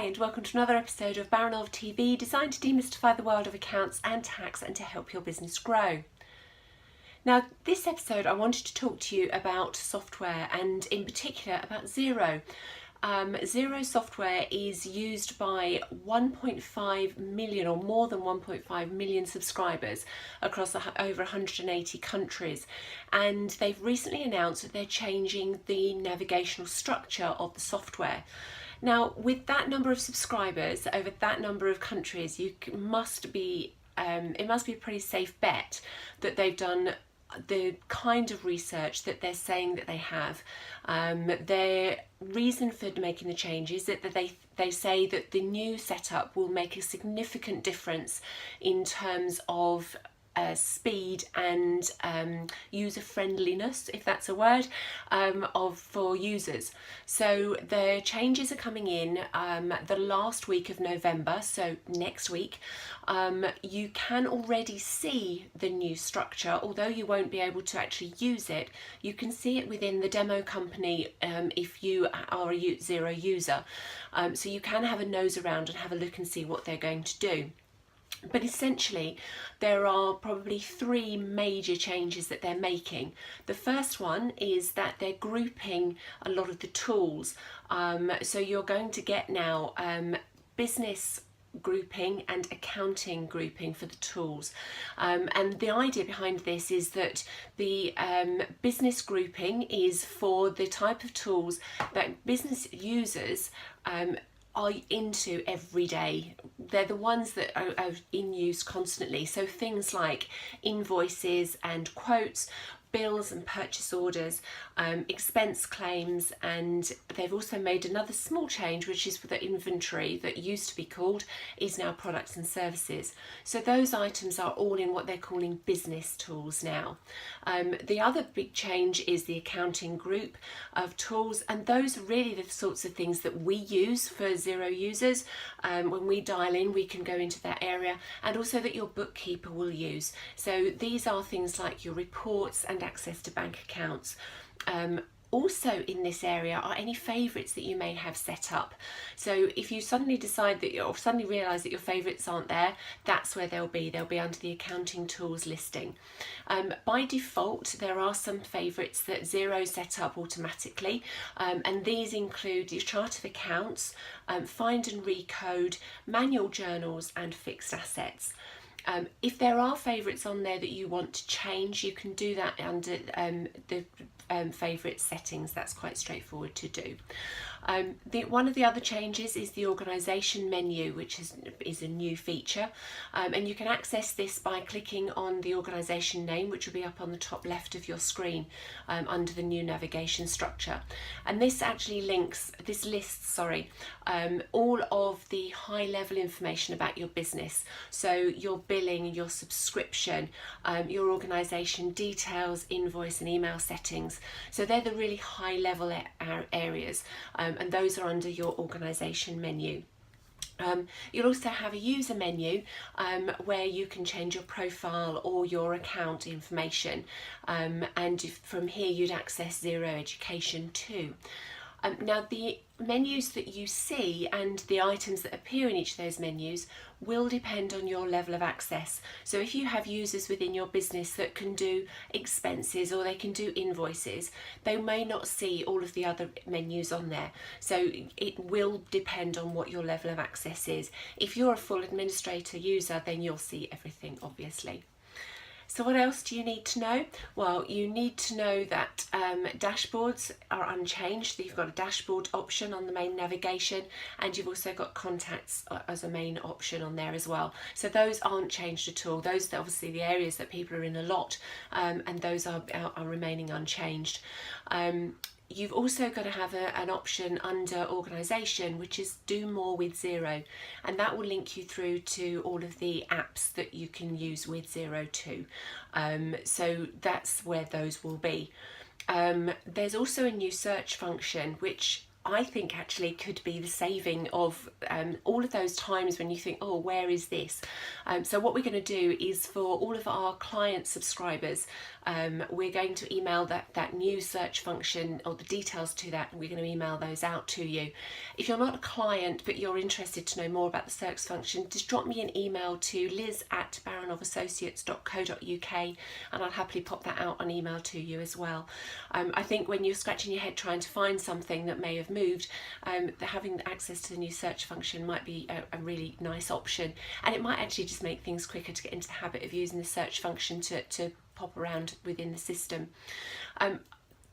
and welcome to another episode of Baranov TV, designed to demystify the world of accounts and tax and to help your business grow. Now, this episode I wanted to talk to you about software and in particular about Xero. Xero software is used by 1.5 million or more than 1.5 million subscribers across over 180 countries, and they've recently announced that they're changing the navigational structure of the software. Now, with that number of subscribers over that number of countries, it must be a pretty safe bet that they've done the kind of research that they're saying that they have. Their reason for making the change is that they say that the new setup will make a significant difference in terms of speed and user friendliness, if that's a word, for users. So the changes are coming in the last week of November, so next week. You can already see the new structure, although you won't be able to actually use it. You can see it within the demo company if you are a Xero user. So you can have a nose around and have a look and see what they're going to do. But essentially, there are probably three major changes that they're making. The first one is that they're grouping a lot of the tools. So you're going to get now business grouping and accounting grouping for the tools. And the idea behind this is that the business grouping is for the type of tools that business users are into every day. They're the ones that are in use constantly. So things like invoices and quotes, bills and purchase orders, expense claims, and they've also made another small change, which is for the inventory that used to be called is now products and services. So those items are all in what they're calling business tools now. The other big change is the accounting group of tools, and those are really the sorts of things that we use for Xero users. When we dial in, we can go into that area, and also that your bookkeeper will use. So these are things like your reports and access to bank accounts. Also in this area are any favourites that you may have set up. So if you suddenly decide that or suddenly realise that your favourites aren't there, that's where they'll be. They'll be under the accounting tools listing. By default, there are some favourites that Xero set up automatically, and these include your chart of accounts, find and recode, manual journals and fixed assets. If there are favourites on there that you want to change, you can do that under the favourite settings. That's quite straightforward to do. One of the other changes is the organisation menu, which is a new feature, and you can access this by clicking on the organisation name, which will be up on the top left of your screen under the new navigation structure. And this actually lists all of the high level information about your business, so your billing, your subscription, your organisation details, invoice and email settings. So they're the really high level areas, and those are under your organisation menu. You'll also have a user menu where you can change your profile or your account information, and from here you'd access Xero Education too. Now, the menus that you see and the items that appear in each of those menus will depend on your level of access. So if you have users within your business that can do expenses or they can do invoices, they may not see all of the other menus on there. So it will depend on what your level of access is. If you're a full administrator user, then you'll see everything, obviously. So what else do you need to know? Well, you need to know that dashboards are unchanged. You've got a dashboard option on the main navigation, and you've also got contacts as a main option on there as well. So those aren't changed at all. Those are obviously the areas that people are in a lot, and those are remaining unchanged. You've also got to have an option under organisation, which is do more with Xero, and that will link you through to all of the apps that you can use with Xero too. So that's where those will be. There's also a new search function, which I think actually could be the saving of all of those times when you think, oh, where is this? So what we're going to do is, for all of our client subscribers, we're going to email that new search function, or the details to that, and we're going to email those out to you. If you're not a client but you're interested to know more about the search function, just drop me an email to liz@baranovassociates.co.uk, and I'll happily pop that out on email to you as well. I think when you're scratching your head trying to find something that may have moved, having access to the new search function might be a really nice option, and it might actually just make things quicker to get into the habit of using the search function to pop around within the system.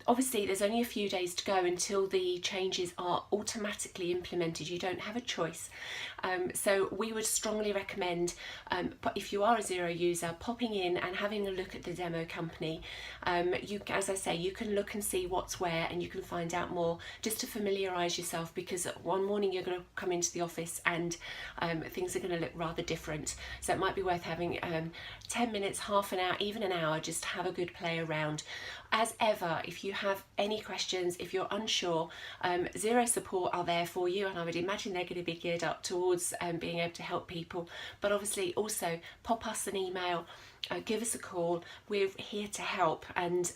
Obviously, there's only a few days to go until the changes are automatically implemented. You don't have a choice. So we would strongly recommend, if you are a Xero user, popping in and having a look at the demo company. As I say, you can look and see what's where, and you can find out more just to familiarise yourself, because one morning you're going to come into the office and things are going to look rather different. So it might be worth having 10 minutes, half an hour, even an hour, just to have a good play around. As ever, if you have any questions, if you're unsure, Xero support are there for you, and I would imagine they're going to be geared up towards being able to help people. But obviously also pop us an email, give us a call. We're here to help, and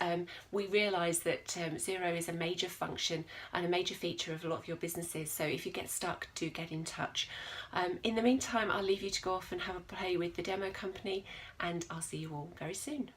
we realise that Xero is a major function and a major feature of a lot of your businesses. So if you get stuck, do get in touch. In the meantime, I'll leave you to go off and have a play with the demo company, and I'll see you all very soon.